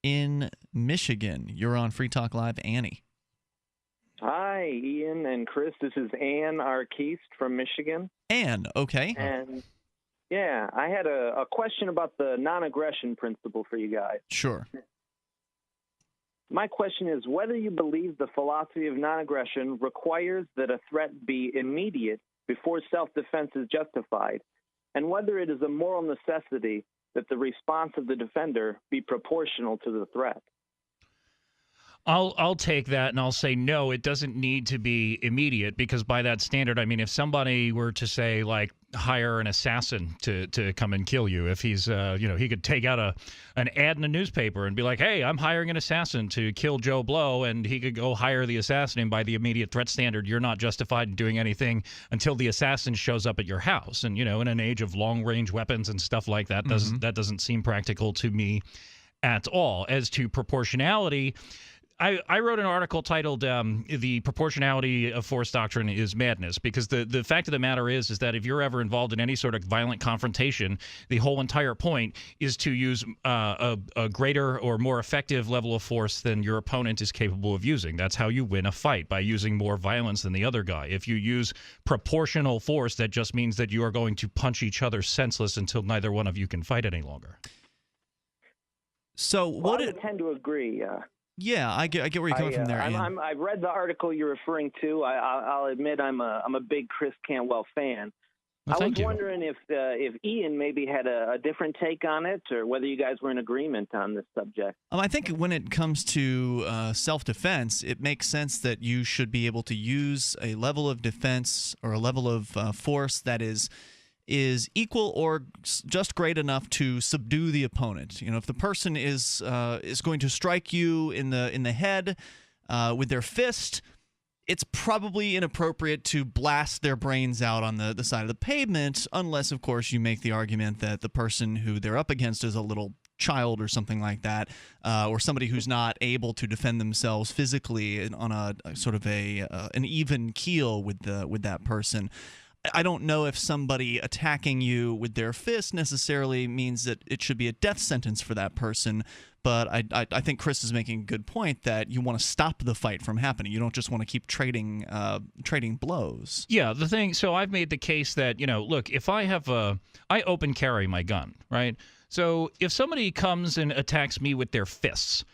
in Michigan. You're on Free Talk Live, Annie. Hi, Ian and Chris. This is Ann Arkeest from Michigan. Ann, okay. And yeah, I had a question about the non-aggression principle for you guys. Sure. My question is whether you believe the philosophy of non-aggression requires that a threat be immediate before self-defense is justified, and whether it is a moral necessity that the response of the defender be proportional to the threat. I'll take that and I'll say no, it doesn't need to be immediate, because by that standard, I mean, if somebody were to say, like, hire an assassin to come and kill you, if he's, he could take out an ad in a newspaper and be like, hey, I'm hiring an assassin to kill Joe Blow, and he could go hire the assassin, and by the immediate threat standard, you're not justified in doing anything until the assassin shows up at your house. And, in an age of long-range weapons and stuff like that, that doesn't seem practical to me at all. As to proportionality, I wrote an article titled "The Proportionality of Force Doctrine is Madness," because the fact of the matter is that if you're ever involved in any sort of violent confrontation, the whole entire point is to use a greater or more effective level of force than your opponent is capable of using. That's how you win a fight, by using more violence than the other guy. If you use proportional force, that just means that you are going to punch each other senseless until neither one of you can fight any longer. So I tend to agree. Yeah, I get where you're coming from there, Ian. I've read the article you're referring to. I'll admit I'm a big Chris Cantwell fan. Well, I was wondering if Ian maybe had a different take on it, or whether you guys were in agreement on this subject. I think when it comes to self-defense, it makes sense that you should be able to use a level of defense or a level of force that is equal or just great enough to subdue the opponent. If the person is going to strike you in the head with their fist, it's probably inappropriate to blast their brains out on the side of the pavement, unless, of course, you make the argument that the person who they're up against is a little child or something like that, or somebody who's not able to defend themselves physically on a sort of an even keel with that person. I don't know if somebody attacking you with their fist necessarily means that it should be a death sentence for that person, but I think Chris is making a good point that you want to stop the fight from happening. You don't just want to keep trading blows. Yeah, so I've made the case that, look, if I open carry my gun, right? So if somebody comes and attacks me with their fists,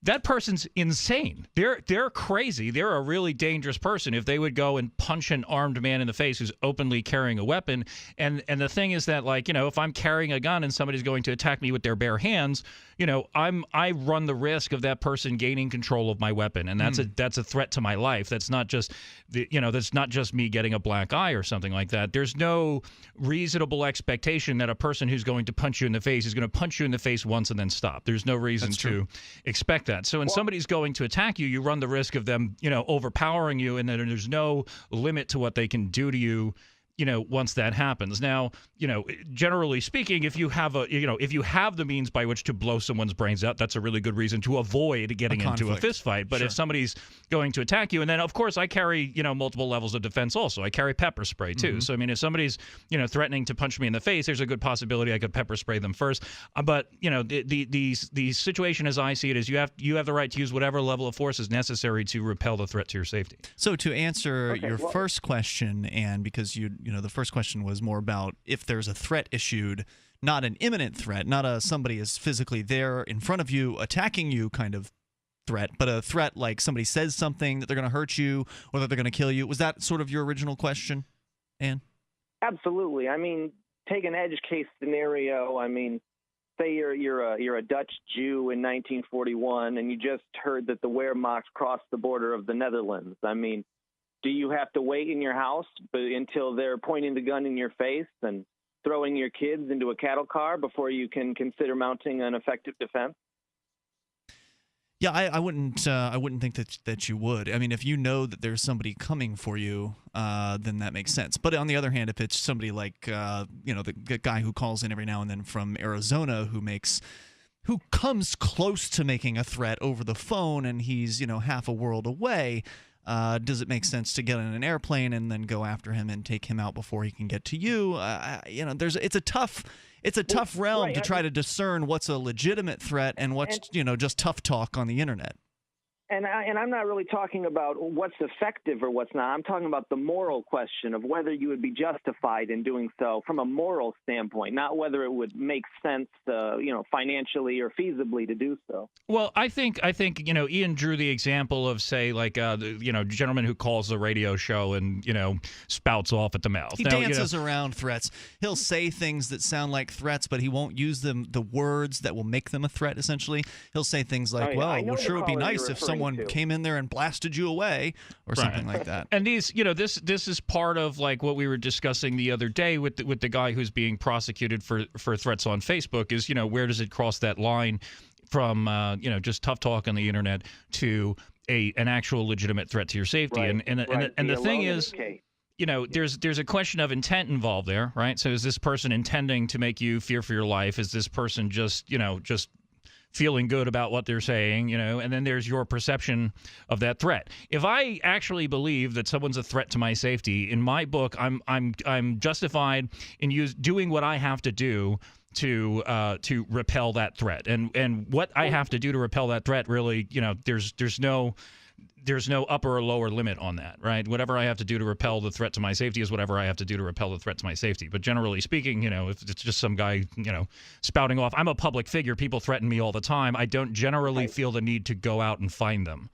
that person's insane. They're crazy. They're a really dangerous person if they would go and punch an armed man in the face who's openly carrying a weapon. And the thing is that, if I'm carrying a gun and somebody's going to attack me with their bare hands, I run the risk of that person gaining control of my weapon, and that's a threat to my life. That's not just that's not just me getting a black eye or something like that. There's no reasonable expectation that a person who's going to punch you in the face is going to punch you in the face once and then stop. There's no reason to expect that. So when somebody's going to attack you, you run the risk of them, overpowering you, and then there's no limit to what they can do to you, once that happens. Now, generally speaking, if you have the means by which to blow someone's brains out, that's a really good reason to avoid getting into a fist fight. But if somebody's going to attack you, and then of course I carry, multiple levels of defense also. I carry pepper spray too. So I mean, if somebody's, threatening to punch me in the face, there's a good possibility I could pepper spray them first. But the situation as I see it is you have the right to use whatever level of force is necessary to repel the threat to your safety. So to answer your first question, and because the first question was more about if there's a threat issued, not an imminent threat, not somebody is physically there in front of you attacking you kind of threat, but a threat like somebody says something that they're going to hurt you or that they're going to kill you. Was that sort of your original question, Ann? Absolutely. I mean, take an edge case scenario. I mean, say you're a Dutch Jew in 1941 and you just heard that the Wehrmacht crossed the border of the Netherlands. I mean, do you have to wait in your house until they're pointing the gun in your face and throwing your kids into a cattle car before you can consider mounting an effective defense? Yeah, I wouldn't think that you would. I mean, if you know that there's somebody coming for you, then that makes sense. But on the other hand, if it's somebody like the guy who calls in every now and then from Arizona who comes close to making a threat over the phone and he's half a world away, Does it make sense to get on an airplane and then go after him and take him out before he can get to you? It's a tough realm right, to try to discern what's a legitimate threat and what's just tough talk on the internet. And I'm not really talking about what's effective or what's not. I'm talking about the moral question of whether you would be justified in doing so from a moral standpoint, not whether it would make sense, financially or feasibly to do so. Well, I think Ian drew the example of, say, like gentleman who calls the radio show and spouts off at the mouth. He dances around threats. He'll say things that sound like threats, but he won't use the words that will make them a threat. Essentially, he'll say things like, "Well, sure would be nice if someone came in there and blasted you away," or something like that. And this is part of like what we were discussing the other day with the guy who's being prosecuted for threats on Facebook. Is where does it cross that line from just tough talk on the internet to an actual legitimate threat to your safety? Right. And the thing is, there's a question of intent involved there, right? So is this person intending to make you fear for your life? Is this person just feeling good about what they're saying, and then there's your perception of that threat. If I actually believe that someone's a threat to my safety, in my book, I'm justified in doing what I have to do to repel that threat. And what I have to do to repel that threat, really, there's no upper or lower limit on that, right? Whatever I have to do to repel the threat to my safety is whatever I have to do to repel the threat to my safety. But generally speaking, if it's just some guy, spouting off, I'm a public figure. People threaten me all the time. I don't generally feel the need to go out and find them.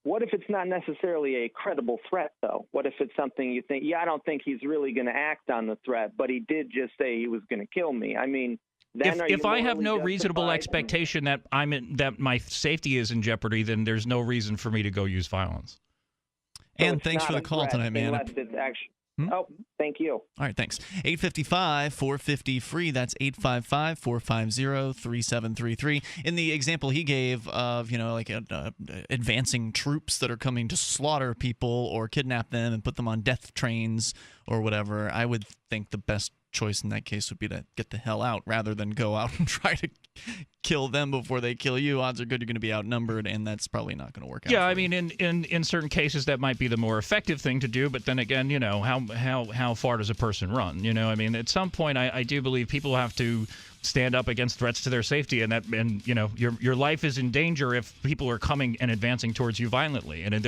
What if it's not necessarily a credible threat, though? What if it's something you think, I don't think he's really going to act on the threat, but he did just say he was going to kill me? I mean, if I have no reasonable expectation that that my safety is in jeopardy, then there's no reason for me to go use violence. And thanks for the call tonight, man. Oh, thank you. All right, thanks. 855-450-FREE. That's 855-450-3733. In the example he gave of, advancing troops that are coming to slaughter people or kidnap them and put them on death trains or whatever, I would think the best choice in that case would be to get the hell out rather than go out and try to kill them before they kill you. Odds are good you're going to be outnumbered, and that's probably not going to work out. Yeah, I mean, in certain cases that might be the more effective thing to do, but then again, how far does a person run? I mean, at some point, I do believe people have to stand up against threats to their safety, and your life is in danger if people are coming and advancing towards you violently, and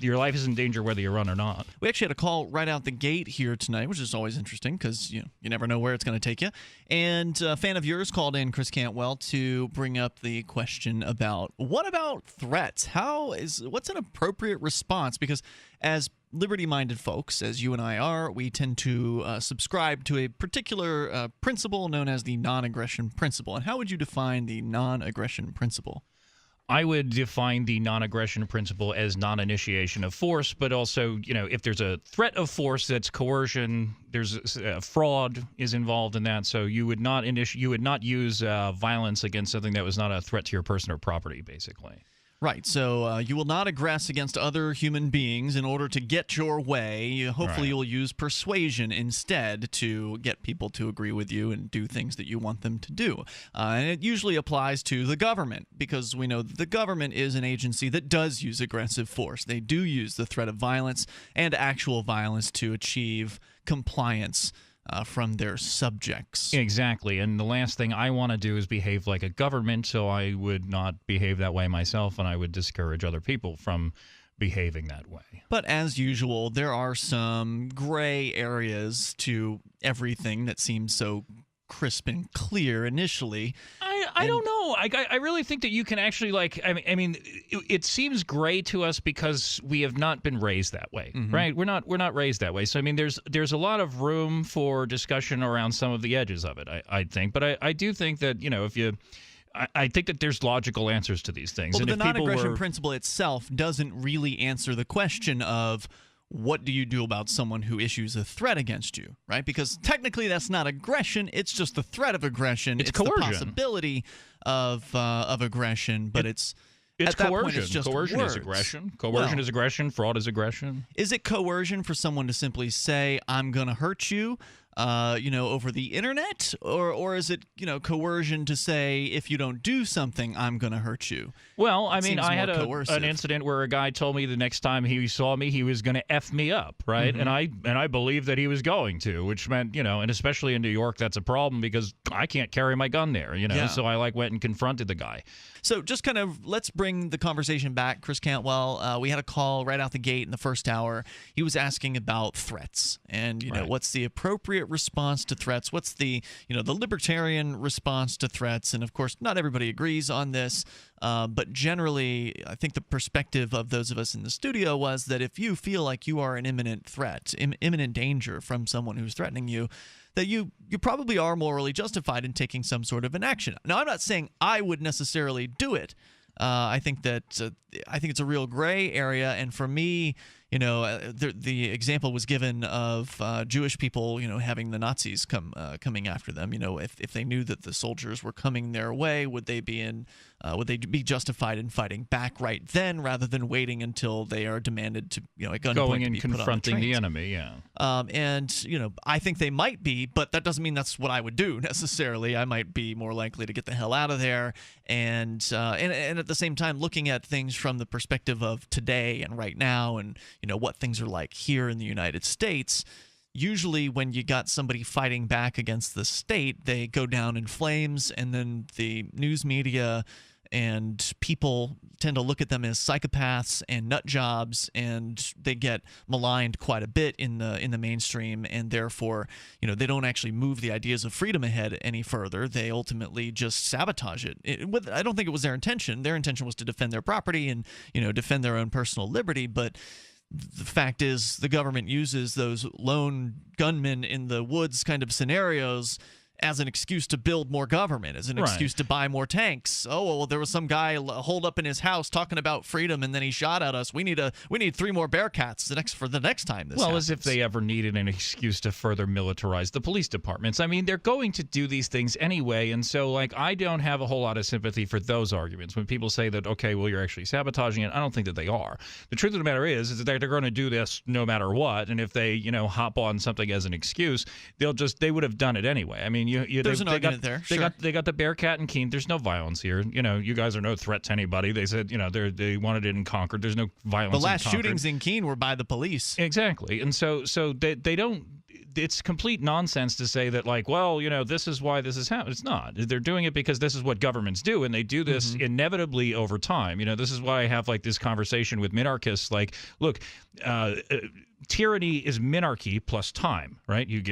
your life is in danger whether you run or not. We actually had a call right out the gate here tonight, which is always interesting because you never know where it's going to take you. And a fan of yours called in, Chris Cantwell, to bring up the question about what about threats? What's an appropriate response? Because as liberty-minded folks, as you and I are, we tend to subscribe to a particular principle known as the non-aggression principle. And how would you define the non-aggression principle? I would define the non-aggression principle as non-initiation of force, but also, if there's a threat of force, that's coercion. There's fraud is involved in that, so you would not use violence against something that was not a threat to your person or property, basically. Right, so you will not aggress against other human beings in order to get your way. Hopefully you'll use persuasion instead to get people to agree with you and do things that you want them to do. And it usually applies to the government because we know that the government is an agency that does use aggressive force. They do use the threat of violence and actual violence to achieve compliance from their subjects. Exactly. And the last thing I want to do is behave like a government, so I would not behave that way myself, and I would discourage other people from behaving that way. But as usual, there are some gray areas to everything that seems so crisp and clear initially. I don't know. I really think that you can actually, it seems gray to us because we have not been raised that way, right? We're not raised that way. So, I mean, there's a lot of room for discussion around some of the edges of it, I think. But I do think that, I think that there's logical answers to these things. Well, and the non-aggression principle itself doesn't really answer the question of what do you do about someone who issues a threat against you, right? Because technically that's not aggression. It's just the threat of aggression. It's coercion. The possibility of aggression, but it's coercion. Point, it's just coercion words. Is aggression. Coercion is aggression. Fraud is aggression. Is it coercion for someone to simply say, I'm going to hurt you? over the internet, or is it, coercion to say if you don't do something, I'm going to hurt you? Well, I mean, seems I had more coercive. an incident where a guy told me the next time he saw me, he was going to F me up, right? Mm-hmm. And I believed that he was going to, which meant, and especially in New York, that's a problem because I can't carry my gun there, Yeah. So I went and confronted the guy. So just kind of let's bring the conversation back, Chris Cantwell. We had a call right out the gate in the first hour. He was asking about threats and, Right. what's the appropriate response to threats? What's the, the libertarian response to threats? And of course, not everybody agrees on this. But generally, I think the perspective of those of us in the studio was that if you feel like you are an imminent threat, imminent danger from someone who's threatening you, that you probably are morally justified in taking some sort of an action. Now, I'm not saying I would necessarily do it. I think that I think it's a real gray area, and for me, the example was given of Jewish people, having the Nazis coming after them. If they knew that the soldiers were coming their way, would they be justified in fighting back right then, rather than waiting until they are demanded to, at gunpoint, Going to and be put on confronting the trains? enemy, yeah. And I think they might be, but that doesn't mean that's what I would do necessarily. I might be more likely to get the hell out of there, and at the same time, looking at things from the perspective of today and right now, and what things are like here in the United States. Usually when you got somebody fighting back against the state, they go down in flames, and then the news media and people tend to look at them as psychopaths and nut jobs, and they get maligned quite a bit in the mainstream, and therefore, they don't actually move the ideas of freedom ahead any further. They ultimately just sabotage it. I don't think it was their intention. Their intention was to defend their property and, defend their own personal liberty, but the fact is the government uses those lone gunmen in the woods kind of scenarios as an excuse to build more government, as an excuse to buy more tanks. Oh, well, there was some guy holed up in his house talking about freedom, and then he shot at us. We need 3 more Bearcats for the next time this happens. As if they ever needed an excuse to further militarize the police departments. I mean, they're going to do these things anyway, and so, I don't have a whole lot of sympathy for those arguments. When people say that, okay, well, you're actually sabotaging it, I don't think that they are. The truth of the matter is that they're going to do this no matter what, and if they, hop on something as an excuse, they would have done it anyway. I mean, there's an argument there. Sure. They got the Bearcat and Keene. There's no violence here. You guys are no threat to anybody. They said, they wanted it in Concord. There's no violence. The last in Concord. shootings in Keene were by the police. Exactly, and so they don't. It's complete nonsense to say that, this is why this is happening. It's not. They're doing it because this is what governments do, and they do this inevitably over time. This is why I have this conversation with minarchists. Look, tyranny is minarchy plus time, right? You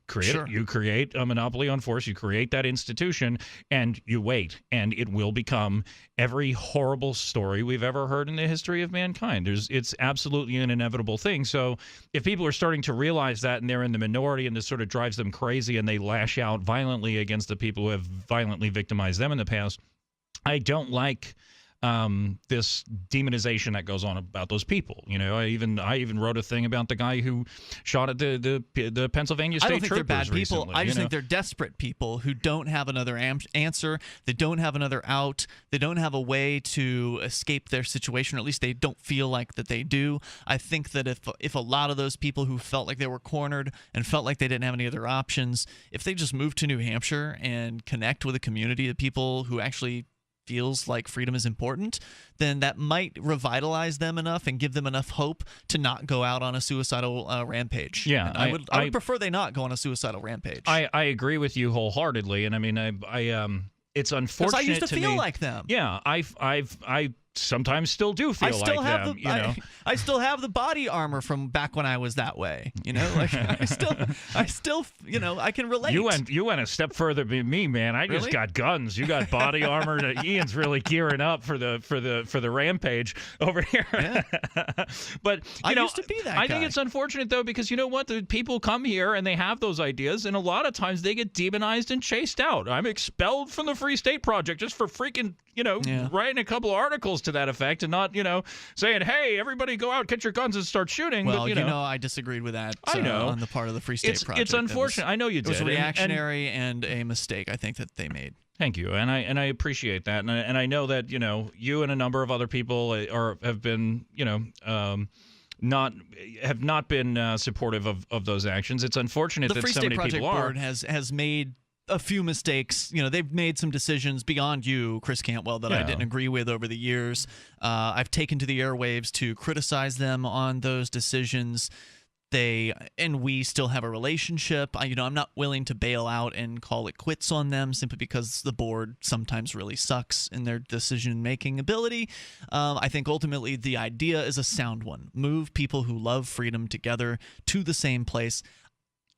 create a monopoly on force, you create that institution, and you wait, and it will become every horrible story we've ever heard in the history of mankind. It's absolutely an inevitable thing. So if people are starting to realize that, and they're in the minority, and this sort of drives them crazy, and they lash out violently against the people who have violently victimized them in the past, I don't like this demonization that goes on about those people. I even wrote a thing about the guy who shot at the Pennsylvania State Troopers. I don't think they're bad people. Recently, I just think they're desperate people who don't have another answer. They don't have another out. They don't have a way to escape their situation, or at least they don't feel like that they do. I think that if a lot of those people who felt like they were cornered and felt like they didn't have any other options, if they just move to New Hampshire and connect with a community of people who actually feels like freedom is important, then that might revitalize them enough and give them enough hope to not go out on a suicidal rampage. Yeah, I would prefer they not go on a suicidal rampage. I agree with you wholeheartedly, and I mean, it's unfortunate. Because I used to feel me, like them. Yeah, I sometimes still do feel like them. I still have the body armor from back when I was that way. I still, I can relate. You went a step further than me, man. I just got guns. You got body armor. Ian's really gearing up for the rampage over here. Yeah. But I used to be that guy. I think it's unfortunate though, because you know what? The people come here and they have those ideas, and a lot of times they get demonized and chased out. I'm expelled from the Free State Project just for freaking writing a couple of articles to that effect, and not, saying, hey, everybody go out, get your guns and start shooting. Well, but, I disagreed with that on the part of the Free State Project. It's unfortunate. I know you did. It was reactionary and a mistake, I think, that they made. Thank you, and I appreciate that, and I know that you and a number of other people have been have not been supportive of those actions. It's unfortunate that so many people are. The Free State Project Board has made a few mistakes. They've made some decisions beyond you, Chris Cantwell, that I didn't agree with over the years. I've taken to the airwaves to criticize them on those decisions. We still have a relationship. I'm not willing to bail out and call it quits on them simply because the board sometimes really sucks in their decision-making ability. I think ultimately the idea is a sound one. Move people who love freedom together to the same place.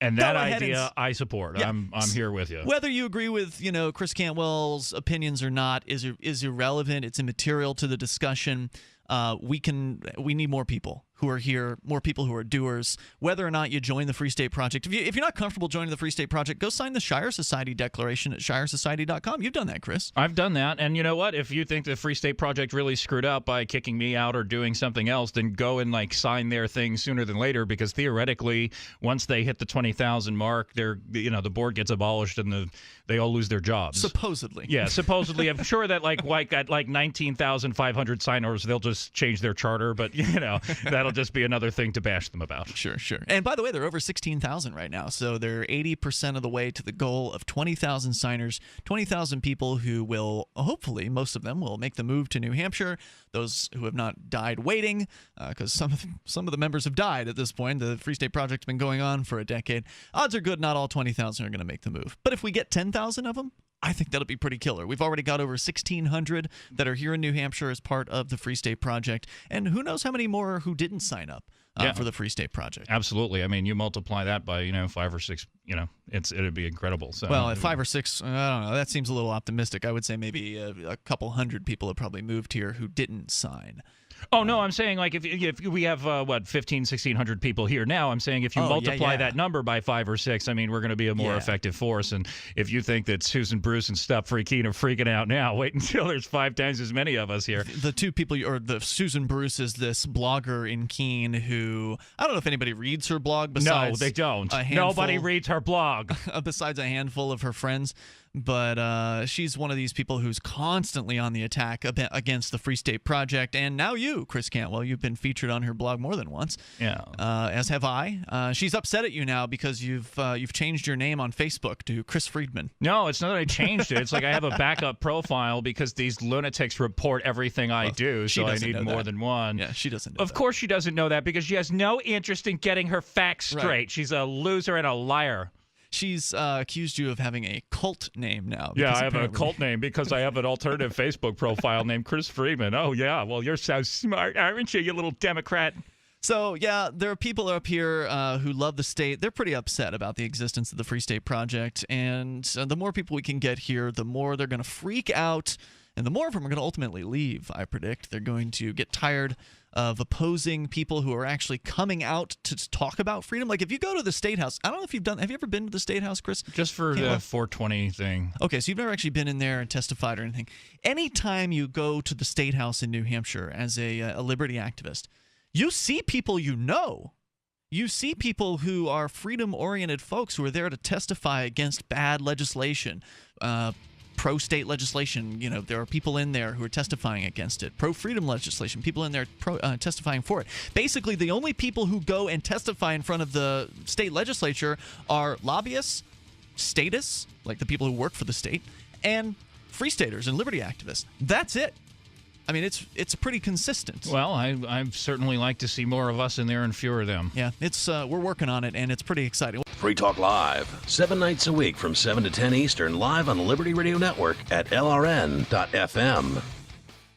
And that idea I support. Yeah. I'm here with you. Whether you agree with Chris Cantwell's opinions or not is irrelevant. It's immaterial to the discussion. We need more people who are here, more people who are doers. Whether or not you join the Free State Project, if you're not comfortable joining the Free State Project, go sign the Shire Society Declaration at shiresociety.com. You've done that, Chris. I've done that, and you know what? If you think the Free State Project really screwed up by kicking me out or doing something else, then go and sign their thing sooner than later, because theoretically, once they hit the 20,000 mark, the board gets abolished and they all lose their jobs. Supposedly. Yeah, supposedly. I'm sure that at 19,500 signers, they'll just change their charter, but that'll just be another thing to bash them about. Sure. And by the way, they're over 16,000 right now, so they're 80% of the way to the goal of 20,000 signers, 20,000 people who will, hopefully, most of them will make the move to New Hampshire. Those who have not died waiting, because some of the members have died at this point. The Free State Project's been going on for a decade. Odds are good not all 20,000 are going to make the move. But if we get 10,000 of them, I think that'll be pretty killer. We've already got over 1,600 that are here in New Hampshire as part of the Free State Project, and who knows how many more who didn't sign up for the Free State Project. Absolutely. I mean, you multiply that by 5 or 6. It'd be incredible. So, well, at 5 or 6, I don't know. That seems a little optimistic. I would say maybe a couple hundred people have probably moved here who didn't sign. Oh, no, I'm saying if we have, 1,600 people here now, I'm saying if you multiply that number by 5 or 6, I mean, we're going to be a more effective force. And if you think that Susan Bruce and Steph Freakin are freaking out now, wait until there's 5 times as many of us here. The two people, the Susan Bruce is this blogger in Keene who, I don't know if anybody reads her blog besides. No, they don't. Nobody reads her blog. Besides a handful of her friends. But she's one of these people who's constantly on the attack against the Free State Project. And now you, Chris Cantwell, you've been featured on her blog more than once. Yeah. As have I. She's upset at you now because you've changed your name on Facebook to Chris Friedman. No, it's not that I changed it. It's like I have a backup profile because these lunatics report everything I do, so I need more than one. Yeah, she doesn't know Of course she doesn't know that because she has no interest in getting her facts straight. Right. She's a loser and a liar. She's accused you of having a cult name now. Yeah, I have a cult name because I have an alternative Facebook profile named Chris Friedman. Oh, yeah. Well, you're so smart, aren't you, you little Democrat? So, yeah, there are people up here who love the state. They're pretty upset about the existence of the Free State Project. And the more people we can get here, the more they're going to freak out. And the more of them are going to ultimately leave, I predict. They're going to get tired of opposing people who are actually coming out to talk about freedom. Like if you go to the State House, I don't know if have you ever been to the State House, Chris? Just for the 420 thing. Okay, so you've never actually been in there and testified or anything. Anytime you go to the State House in New Hampshire as a liberty activist, you see people you know. You see people who are freedom-oriented folks who are there to testify against bad legislation, pro-state legislation. There are people in there who are testifying against it. Pro-freedom legislation, people in there testifying for it. Basically, the only people who go and testify in front of the state legislature are lobbyists, statists, like the people who work for the state, and free staters and liberty activists. That's it. I mean, it's pretty consistent. Well, I'd certainly like to see more of us in there and fewer of them. Yeah, we're working on it, and it's pretty exciting. Free Talk Live, 7 nights a week from 7 to 10 Eastern, live on the Liberty Radio Network at LRN.FM.